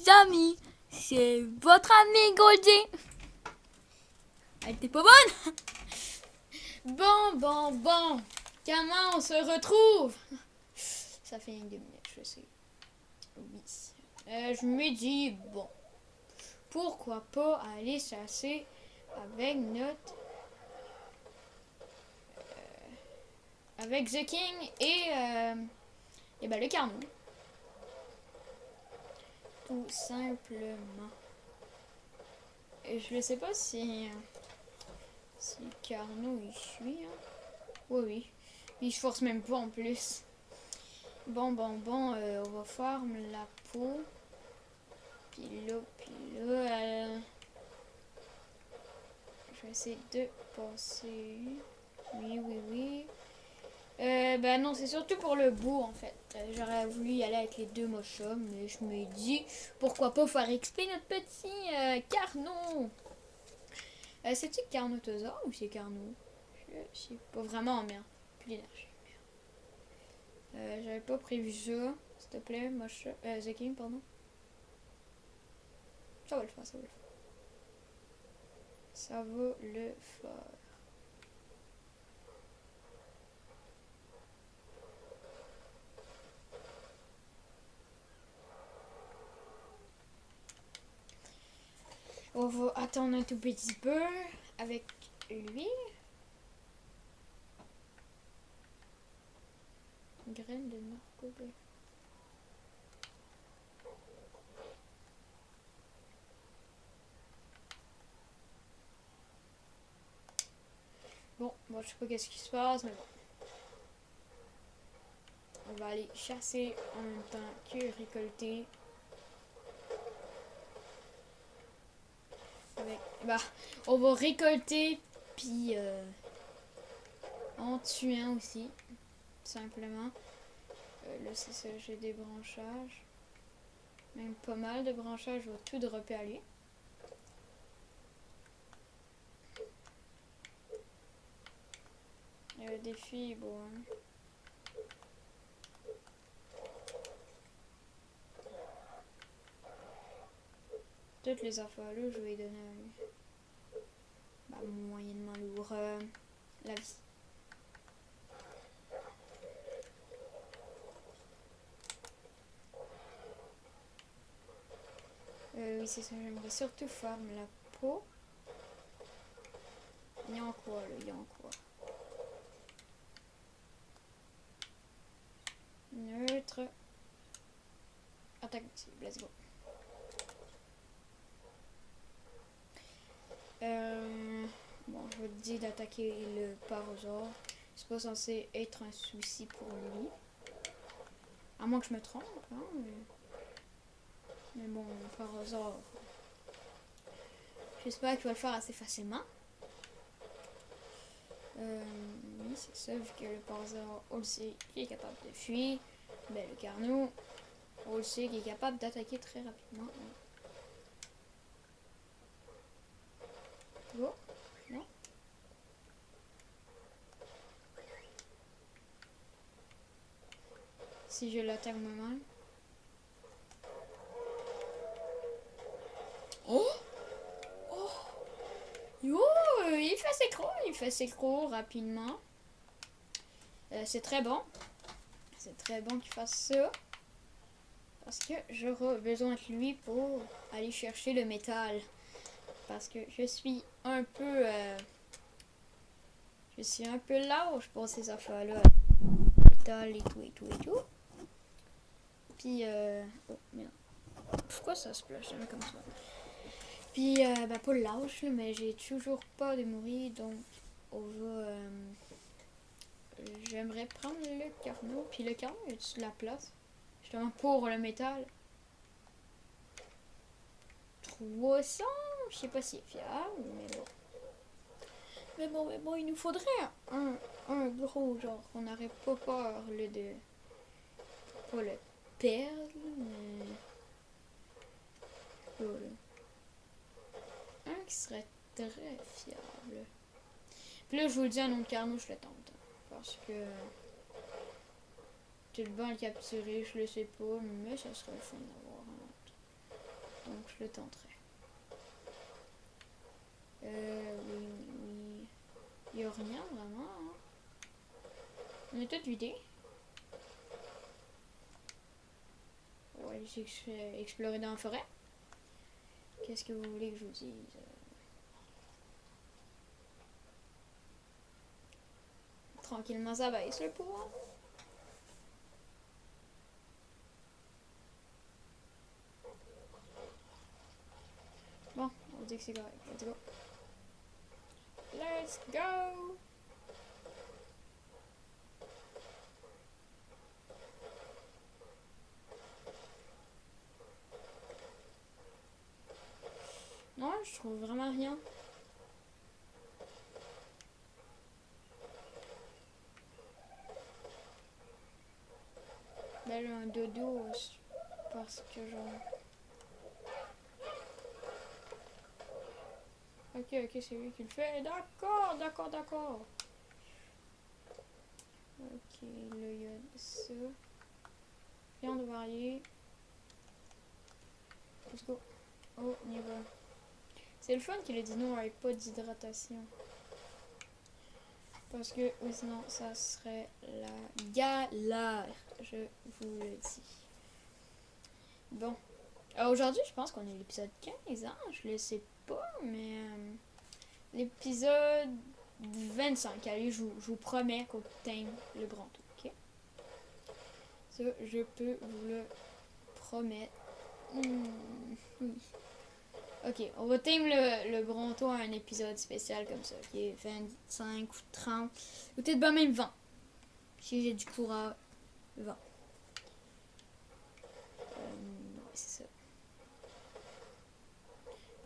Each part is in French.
amis, c'est votre ami Goldie. Elle était pas bonne. Bon. Comment on se retrouve? Ça fait une 2 minutes, je sais. Oui. Je me dis, bon, pourquoi pas aller chasser avec notre... avec The King et ben le Carnot. Tout simplement. Et je ne sais pas si Carnot il suit. Hein. Oui. Il se force même pas en plus. Bon, on va farm la peau. Puis là, je vais essayer de passer. Oui. Ben non, c'est surtout pour le beau en fait. J'aurais voulu y aller avec les 2 mochas, mais je me dis pourquoi pas faire XP notre petit Carnot. C'est-tu Carnotosaure ou c'est Carnot? Je sais pas vraiment, merde. Plus d'énergie. J'avais pas prévu ça. S'il te plaît, mocha. The King, pardon. Ça va le faire. Ça va le faire. On va attendre un tout petit peu avec lui. Graine de narcobaie. Bon, je sais pas qu'est-ce qui se passe, mais bon. On va aller chasser en même temps que récolter. On va récolter, puis en tuant aussi, simplement. Là, c'est ça, j'ai des branchages. Même pas mal de branchages, je vais tout dropper à lui. Le défi, bon. Hein. Toutes les affaires-là, je vais donner à lui. Moyennement lourd. La vie. Oui, c'est ça, j'aimerais surtout farm la peau. Il y a en quoi, là? Il y a en quoi? Neutre. Attaque, let's go. Bon, je vais te dire d'attaquer le Parasaur. C'est pas censé être un souci pour lui. À moins que je me trompe, hein, mais bon, le Parasaur. J'espère qu'il va le faire assez facilement. Oui, c'est ça, vu que le Parasaur, on le sait, il est capable de fuir. Ben, le Carnot, on le sait, qu'il est capable d'attaquer très rapidement. Oh, non. Si je l'attaque moi-même. Oh! Yo! Il fait ses crocs rapidement. C'est très bon. C'est très bon qu'il fasse ça. Parce que j'aurai besoin de lui pour aller chercher le métal. Parce que je suis un peu... je suis un peu lâche pour ces affaires-là. Métal et tout. Puis... oh, merde. Pourquoi ça se splash comme ça? Puis, pas lâche, mais j'ai toujours pas de mourir. Donc, on va... j'aimerais prendre le Carnot. Puis le Carnot, il y a de la place? Justement pour le métal. 300, je sais pas si c'est fiable, mais bon, il nous faudrait un gros, genre, qu'on n'aurait pas peur de pas le perdre, mais voilà. Un qui serait très fiable. Puis là, je vous le dis, un autre Carnot, je le tente. Parce que j'ai le bon à le capturer, je le sais pas, mais ça serait le fun d'avoir un autre. Donc je le tenterai. Oui. Il n'y a rien vraiment. Hein. On est tout vidé. Ouais, j'ai exploré dans la forêt. Qu'est-ce que vous voulez que je vous dise? Tranquillement, ça baisse le pouvoir. Bon, on dit que c'est correct. Let's go. Let's go! Non, je trouve vraiment rien. Ben, un dodo, parce que genre... Ok, c'est lui qui le fait. D'accord. Ok, là, il y a ça. Viande variée. Let's go. Oh, on y va. C'est le fun que les dinos n'aient pas d'hydratation. Parce que sinon, ça serait la galère. Je vous le dis. Bon. Aujourd'hui, je pense qu'on est à l'épisode 15, hein? Je le sais pas, mais... l'épisode 25. Allez, je vous promets qu'on tame le Bronto, ok? Ça, je peux vous le promettre. Oui. Ok, on va tame le Bronto à un épisode spécial comme ça, qui est 25 ou 30, ou peut-être pas même 20. Si j'ai du courage, 20. C'est ça.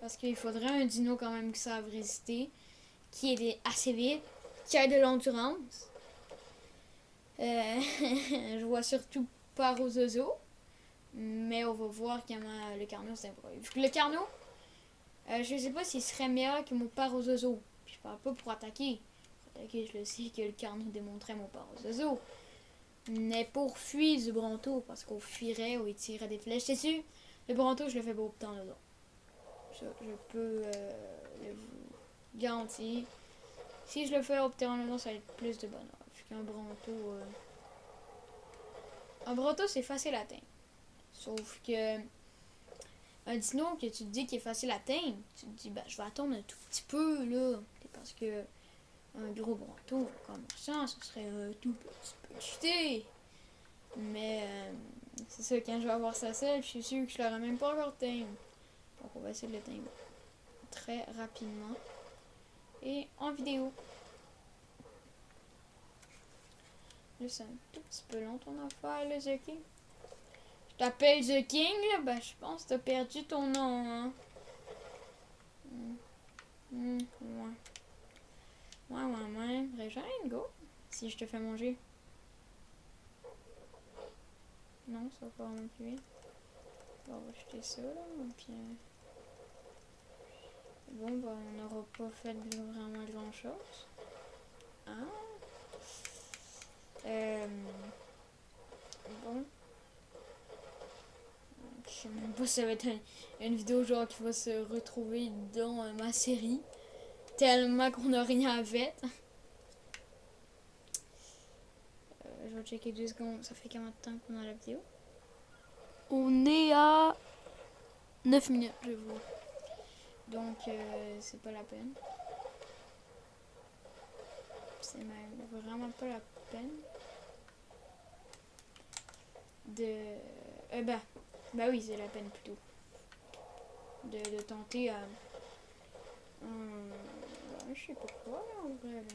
Parce qu'il faudrait un dino quand même qui savent résister, qui est assez vite, qui a de l'endurance. Je vois surtout Parozozo, mais on va voir comment le Carno s'ébrouille. Le Carno, je sais pas s'il serait meilleur que mon Parozozo. Je parle pas pour attaquer. Pour attaquer, je le sais que le Carno démontrait mon Parozozo. Mais pour fuir du Bronto, parce qu'on fuirait ou il tirerait des flèches dessus, le Bronto, je le fais pas au temps dedans. Ça, je peux le vous garantir. Si je le fais au pteranodon, ça va être plus de bonheur. Vu qu'un Bronto... un Bronto, c'est facile à atteindre. Sauf que... un dino que tu te dis qui est facile à atteindre, tu te dis, ben, je vais attendre un tout petit peu, là. Parce que un gros Bronto, comme ça, ce serait un tout petit peu cheaté. Mais c'est ça, quand je vais avoir ça seule, je suis sûre que je l'aurai même pas encore tame. Donc on va essayer de le tame très rapidement. Et en vidéo. Là, c'est un tout petit peu long ton affaire, là, The King. Je t'appelle The King, là, ben je pense que t'as perdu ton nom, hein. Ouais. Régine, go. Si je te fais manger. Non, ça va pas vraiment cuire. Bon, on va jeter ça, là, puis... bon, bah, on n'aura pas fait vraiment grand chose. Hein? Bon. Je sais même pas si ça va être une vidéo genre qui va se retrouver dans ma série. Tellement qu'on n'a rien à faire. Je vais checker 2 secondes. Ça fait combien de temps qu'on a la vidéo? On est à 9 minutes, je vois. Donc, c'est pas la peine. C'est même vraiment pas la peine de... bah oui, c'est la peine plutôt. De tenter à... je sais pas quoi, là, en vrai, là.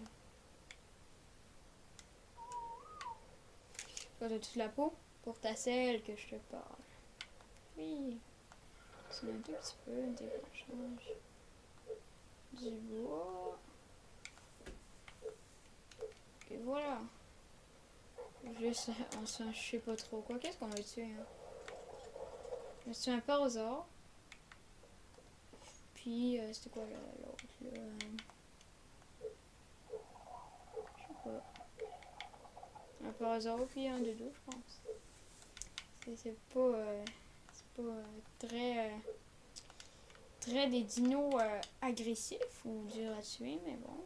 Quoi, de toute la peau? Pour ta selle que je te parle. Oui. C'est un tout petit peu, un débranchage. Du bois. Et voilà. Juste, je sais pas trop quoi. Qu'est-ce qu'on va tuer, hein? Je me suis un parosaure. Puis, c'était quoi l'autre, là? Je sais pas. Un parosaure, puis un dodo, je pense. C'est pas très dirait des dinos agressifs ou durs à tuer, mais bon.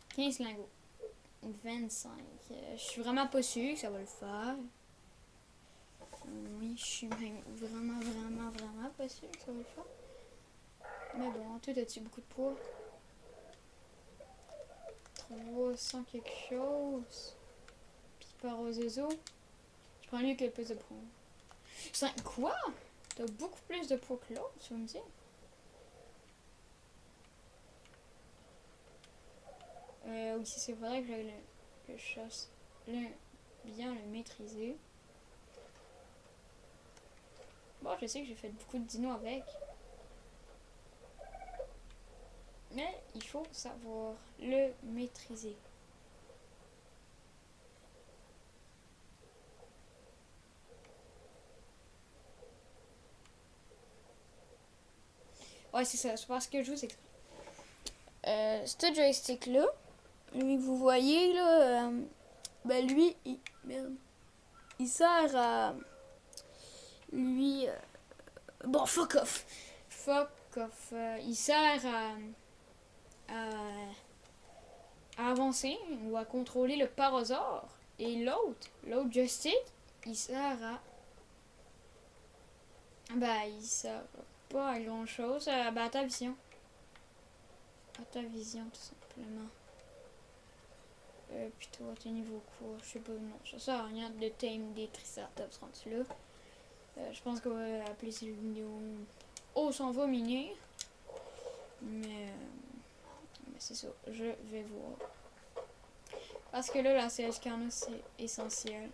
« 15 lingots. 25. Je suis vraiment pas sûre que ça va le faire. Oui, je suis même vraiment pas sûre que ça va le faire. Mais bon, toi, as-tu beaucoup de poids? 300 quelque chose. Puis par aux oiseaux. Je prends lui qui a le plus de poids. 5 quoi? T'as beaucoup plus de poids que l'autre, tu vas me dire? Oui, c'est vrai que le chasse bien le maîtriser. Bon, je sais que j'ai fait beaucoup de dinos avec. Mais il faut savoir le maîtriser. Ouais, c'est ça, c'est parce que je vous explique. Ce joystick-là, lui, vous voyez, là, ben lui, il sert à... Lui... bon, fuck off. Fuck off. Il sert à, à avancer ou à contrôler le parosaure. Et l'autre joystick, il sert à... Ben, il sert pas à grand chose. Ben, à ta vision. À ta vision, tout simplement. Puis toi, t'es niveau quoi? Je sais pas, non, ça sert à rien de tame des Triceratops rendu là. Je pense qu'on va appeler cette vidéo Oh, s'en va miner. Mais c'est ça, je vais voir. Parce que là, la CH Carnot, c'est essentiel.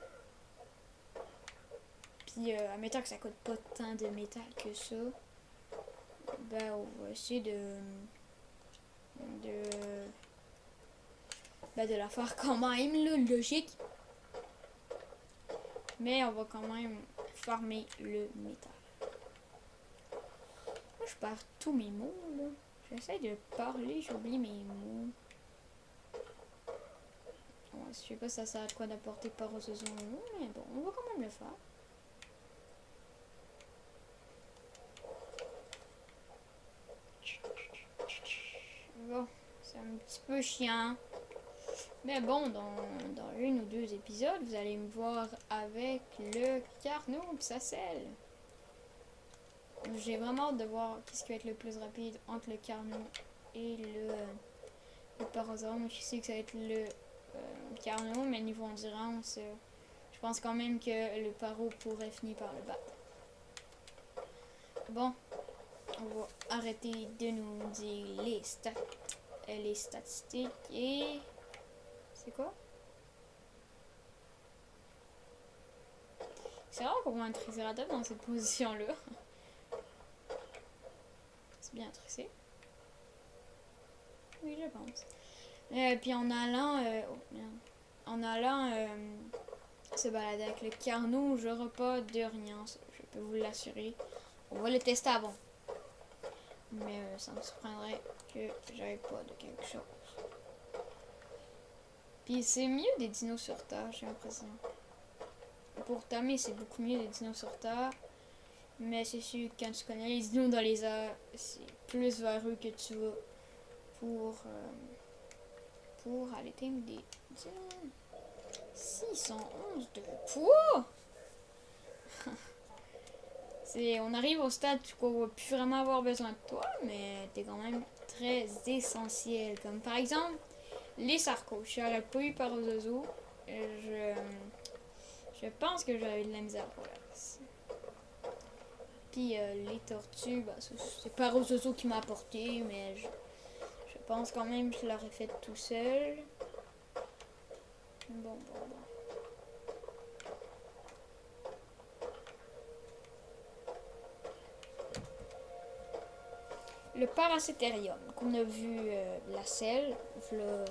Puis, admettons que ça coûte pas tant de métal que ça. Ben, on va essayer de la faire quand même, là, logique. Mais on va quand même farmer le métal. Moi, je perds tous mes mots, là. J'essaie de parler, j'oublie mes mots. Ouais, je sais pas si ça sert à quoi d'apporter par aux oiseaux, mais bon, on va quand même le faire. Bon, c'est un petit peu chiant. Mais bon, dans une ou deux épisodes, vous allez me voir avec le Carnot et sa selle. J'ai vraiment hâte de voir qu'est-ce qui va être le plus rapide entre le Carnot et le Parasaur. Je sais que ça va être le Carnot, mais niveau endurance, je pense quand même que le Paro pourrait finir par le battre. Bon, on va arrêter de nous dire les statistiques et... C'est quoi? C'est rare qu'on voit un Triceratops dans cette position-là. C'est bien tressé. Oui, je pense. Puis en allant se balader avec le Carnot, j'aurai pas de rien, je peux vous l'assurer. On va le tester avant. Mais ça me surprendrait que j'avais pas de quelque chose. Puis c'est mieux des dinos sur Terre, j'ai l'impression. Pour tamer, c'est beaucoup mieux des dinos sur Terre. Mais c'est sûr que quand tu connais les dinos dans les airs, c'est plus vers eux que tu vas pour aller tamer des dinos. 611 de poids! On arrive au stade où on va plus vraiment avoir besoin de toi, mais t'es quand même très essentiel. Comme par exemple, les sarcos. Je n'aurais pas eu par aux oiseaux. Je pense que j'avais de la misère pour la race. Puis les tortues, bah, c'est par aux oiseaux qui m'a apporté, mais je pense quand même que je l'aurais fait tout seul. Bon. Le paracétérium qu'on a vu la selle, je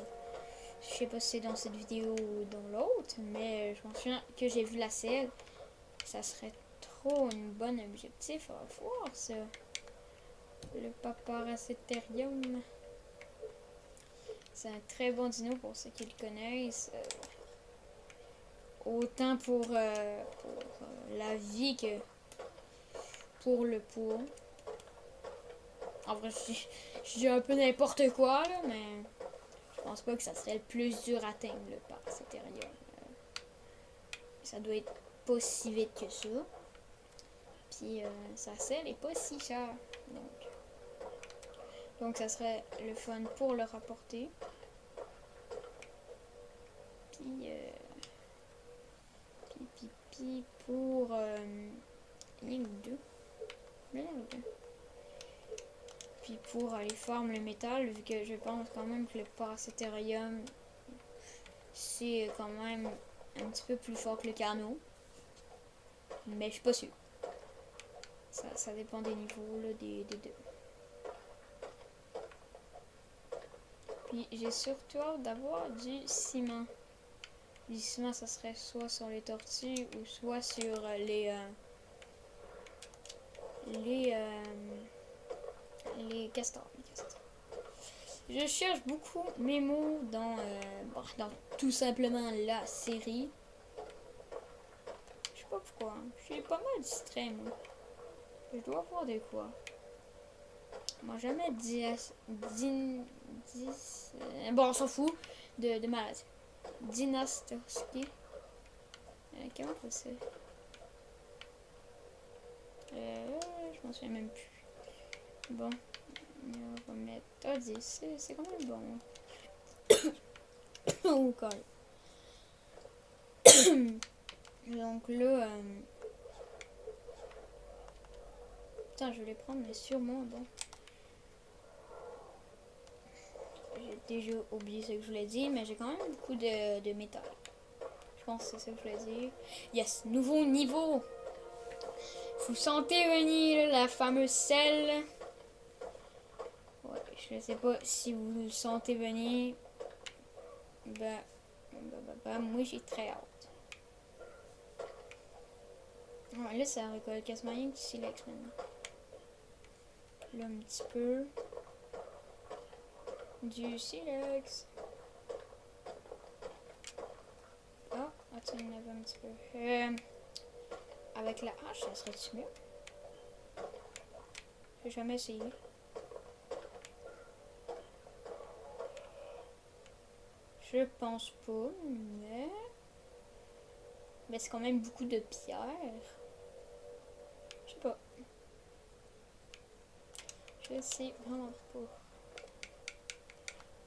sais pas si c'est dans cette vidéo ou dans l'autre, mais je m'en souviens que j'ai vu la selle. Ça serait trop un bon objectif à voir ça. Le paracétérium. C'est un très bon dino pour ceux qui le connaissent. autant pour la vie que pour le poids. En vrai, je dis un peu n'importe quoi, là, mais je pense pas que ça serait le plus dur à atteindre le Pax Ethereum. Ça doit être pas si vite que ça. Puis sa selle est pas si chère. Donc ça serait le fun pour le rapporter. Puis pour une ou deux. Puis pour aller farm le métal, vu que je pense quand même que le Pax Ethereum c'est quand même un petit peu plus fort que le Carnot. Mais je suis pas sûre. Ça dépend des niveaux là, des deux. Puis j'ai surtout hâte d'avoir du ciment. Du ciment, ça serait soit sur les tortues ou soit sur les castors. Je cherche beaucoup mes mots dans tout simplement la série. Je sais pas pourquoi. Je suis pas mal distrait, moi. Je dois voir de quoi. Moi, jamais bon, on s'en fout de maladie. Dynastorski. Comment ça se fait? Je m'en souviens même plus. Bon. On va mettre A10. C'est quand même bon. Oh, quand donc là. Putain, je vais les prendre, mais sûrement, bon. J'ai déjà oublié ce que je voulais dire, mais j'ai quand même beaucoup de métal. Je pense que c'est ça que je voulais dire. Yes, nouveau niveau. Vous sentez venir la fameuse selle. Ouais, je sais pas si vous le sentez venir. Moi j'ai très hâte. Ouais, là ça récolte quasiment rien du silex maintenant. Là un petit peu. Du silex. Ah, attends, il y en avait un petit peu. Avec la hache, ça serait-tu mieux? J'ai jamais essayé. Je pense pas, mais c'est quand même beaucoup de pierres. Je sais pas. Je sais vraiment pas.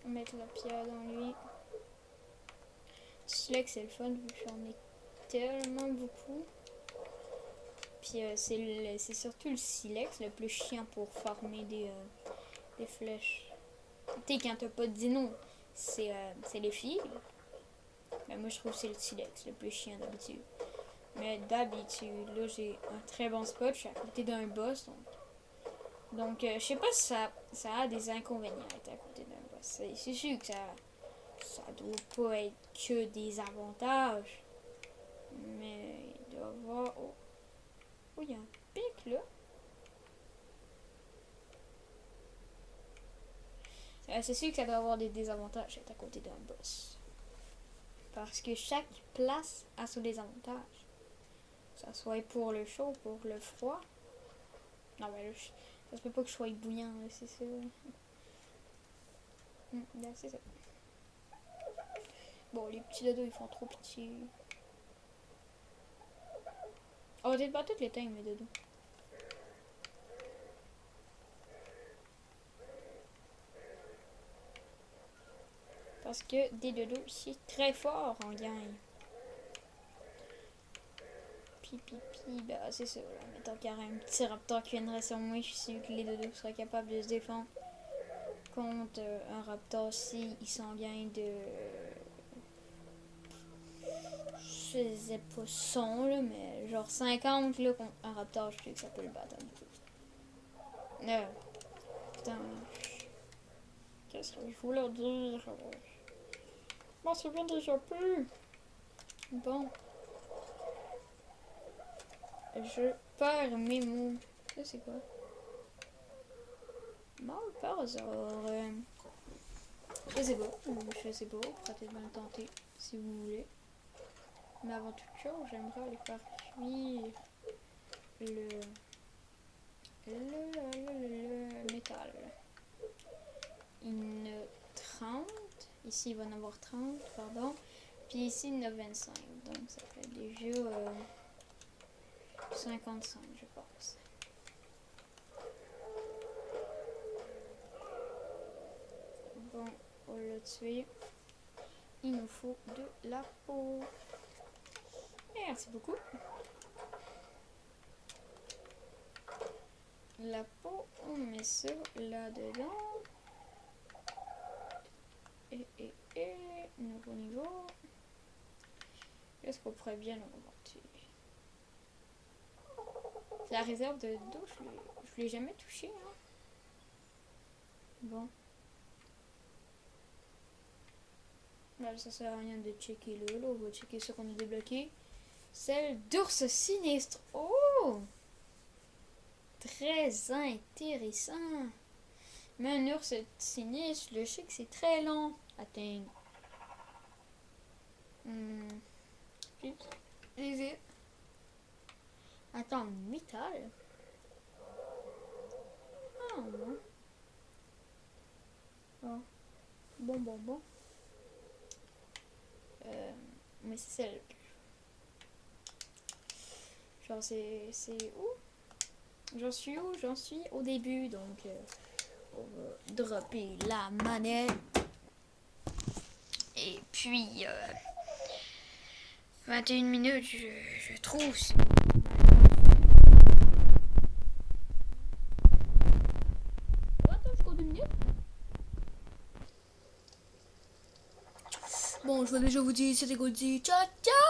On va mettre la pierre dans lui. Silex c'est le fun vu que j'en ai tellement beaucoup. Puis c'est surtout le silex le plus chiant pour farmer des flèches. Tu sais, quand t'as pas de dino, c'est les filles. Mais moi je trouve que c'est le silex le plus chiant d'habitude. Mais d'habitude, là j'ai un très bon spot, je suis à côté d'un boss. Donc je sais pas si ça a des inconvénients d'être à côté d'un boss. C'est sûr que ça doit pas être que des avantages. Mais il doit y avoir... Oh, il y a un pic là. C'est sûr que ça doit avoir des désavantages d'être à côté d'un boss. Parce que chaque place a ses désavantages. Que ça soit pour le chaud, pour le froid. Non, mais là, ça se peut pas que je sois bouillant, c'est ça. C'est ça. Bon, les petits dodos, ils font trop pitié. On va peut-être pas toutes les teindre, mes dodos. Parce que des dodos, c'est très fort en gang. Puis, bah c'est ça. Là. Mettons qu'il y aurait un petit raptor qui viendrait sur moi, je suis sûr que les dodos seraient capables de se défendre contre un raptor si il s'engagne de... Je sais pas son là, mais genre 50 là contre un raptor, je sais que ça peut le battre un peu. Putain. Qu'est-ce qu'il faut leur dire? Bon, c'est bien déjà plus. Bon. Je perds mes mots. Ça c'est quoi? Mal par hasard. Je sais pas. Peut-être bien le tenter si vous voulez. Mais avant toute chose, j'aimerais aller faire cuire le métal. Il y en a 30. Ici, il va en avoir 30, pardon. Puis ici, il y en a 25. Donc, ça fait déjà 55, je pense. Bon, on l'a tué. Il nous faut de la peau. Merci beaucoup. La peau, on met ça là-dedans. Et nouveau niveau. Qu'est-ce qu'on pourrait bien augmenter? La réserve de dos, je l'ai jamais touché. Hein. Bon. Là, ça sert à rien de checker là. On va checker ce qu'on a débloqué. Celle d'ours sinistre. Oh! Très intéressant. Mais un ours sinistre, je sais que c'est très long à atteindre. Vite. Attends, métal. Ah bon. Oh. Bon. Mais c'est celle. Genre c'est où? J'en suis où? J'en suis au début, donc on va dropper la manette. Et puis 21 minutes, je trouve. Attends, jusqu'au 2 minutes. Bon, je vais déjà vous dire, c'était Goldie. Ciao, ciao!